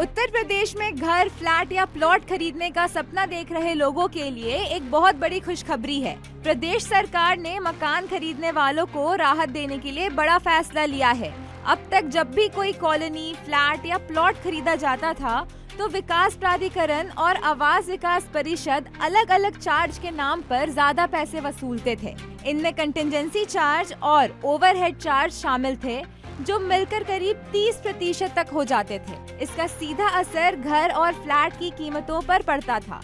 उत्तर प्रदेश में घर, फ्लैट या प्लॉट खरीदने का सपना देख रहे लोगों के लिए एक बहुत बड़ी खुशखबरी है। प्रदेश सरकार ने मकान खरीदने वालों को राहत देने के लिए बड़ा फैसला लिया है। अब तक जब भी कोई कॉलोनी, फ्लैट या प्लॉट खरीदा जाता था, तो विकास प्राधिकरण और आवास विकास परिषद अलग अलग चार्ज के नाम पर ज्यादा पैसे वसूलते थे। इनमें कंटिजेंसी चार्ज और ओवरहेड चार्ज शामिल थे, जो मिलकर करीब 30% तक हो जाते थे। इसका सीधा असर घर और फ्लैट की कीमतों पर पड़ता था।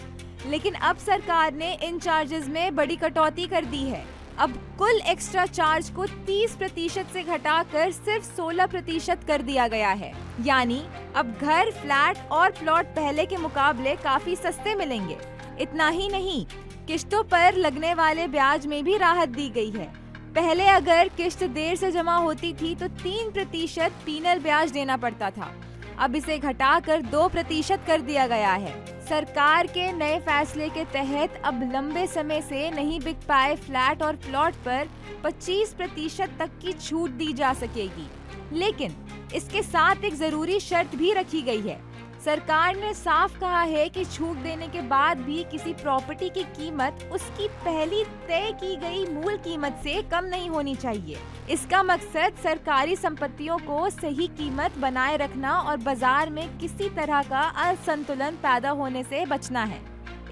लेकिन अब सरकार ने इन चार्जेस में बड़ी कटौती कर दी है। अब कुल एक्स्ट्रा चार्ज को 30% से घटाकर सिर्फ 16% कर दिया गया है। यानी अब घर, फ्लैट और प्लॉट पहले के मुकाबले काफी सस्ते मिलेंगे। इतना ही नहीं, किश्तों पर लगने वाले ब्याज में भी राहत दी गई है। पहले अगर किश्त देर से जमा होती थी तो 3% पीनल ब्याज देना पड़ता था। अब इसे घटाकर 2% कर दिया गया है। सरकार के नए फैसले के तहत अब लंबे समय से नहीं बिक पाए फ्लैट और प्लॉट पर 25% तक की छूट दी जा सकेगी। लेकिन इसके साथ एक जरूरी शर्त भी रखी गई है। सरकार ने साफ कहा है कि छूट देने के बाद भी किसी प्रॉपर्टी की कीमत उसकी पहली तय की गई मूल कीमत से कम नहीं होनी चाहिए। इसका मकसद सरकारी संपत्तियों को सही कीमत बनाए रखना और बाजार में किसी तरह का असंतुलन पैदा होने से बचना है।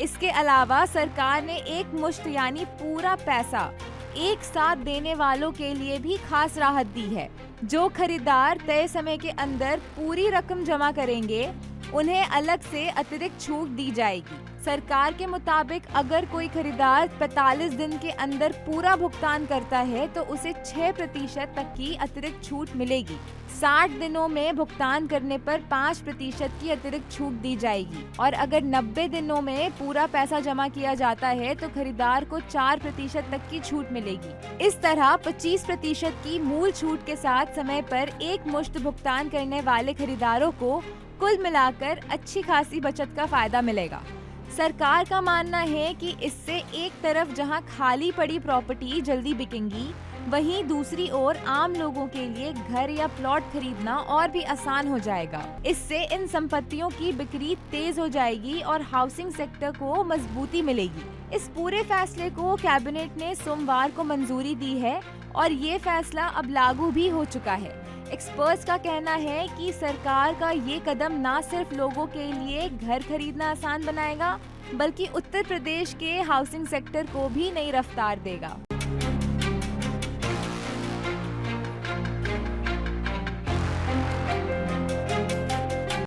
इसके अलावा सरकार ने एक मुश्त यानी पूरा पैसा एक साथ देने वालों के लिए भी खास राहत दी है। जो खरीदार तय समय के अंदर पूरी रकम जमा करेंगे, उन्हें अलग से अतिरिक्त छूट दी जाएगी। सरकार के मुताबिक अगर कोई खरीदार 45 दिन के अंदर पूरा भुगतान करता है तो उसे 6% तक की अतिरिक्त छूट मिलेगी। 60 दिनों में भुगतान करने पर 5% की अतिरिक्त छूट दी जाएगी और अगर 90 दिनों में पूरा पैसा जमा किया जाता है तो खरीदार को 4% तक की छूट मिलेगी। इस तरह 25% की मूल छूट के साथ समय पर एक मुश्त भुगतान करने वाले खरीदारों को कुल मिलाकर अच्छी खासी बचत का फायदा मिलेगा। सरकार का मानना है कि इससे एक तरफ जहां खाली पड़ी प्रॉपर्टी जल्दी बिकेंगी, वहीं दूसरी ओर आम लोगों के लिए घर या प्लॉट खरीदना और भी आसान हो जाएगा। इससे इन संपत्तियों की बिक्री तेज हो जाएगी और हाउसिंग सेक्टर को मजबूती मिलेगी। इस पूरे फैसले को कैबिनेट ने सोमवार को मंजूरी दी है और ये फैसला अब लागू भी हो चुका है। एक्सपर्ट्स का कहना है कि सरकार का ये कदम न सिर्फ लोगों के लिए घर खरीदना आसान बनाएगा, बल्कि उत्तर प्रदेश के हाउसिंग सेक्टर को भी नई रफ्तार देगा।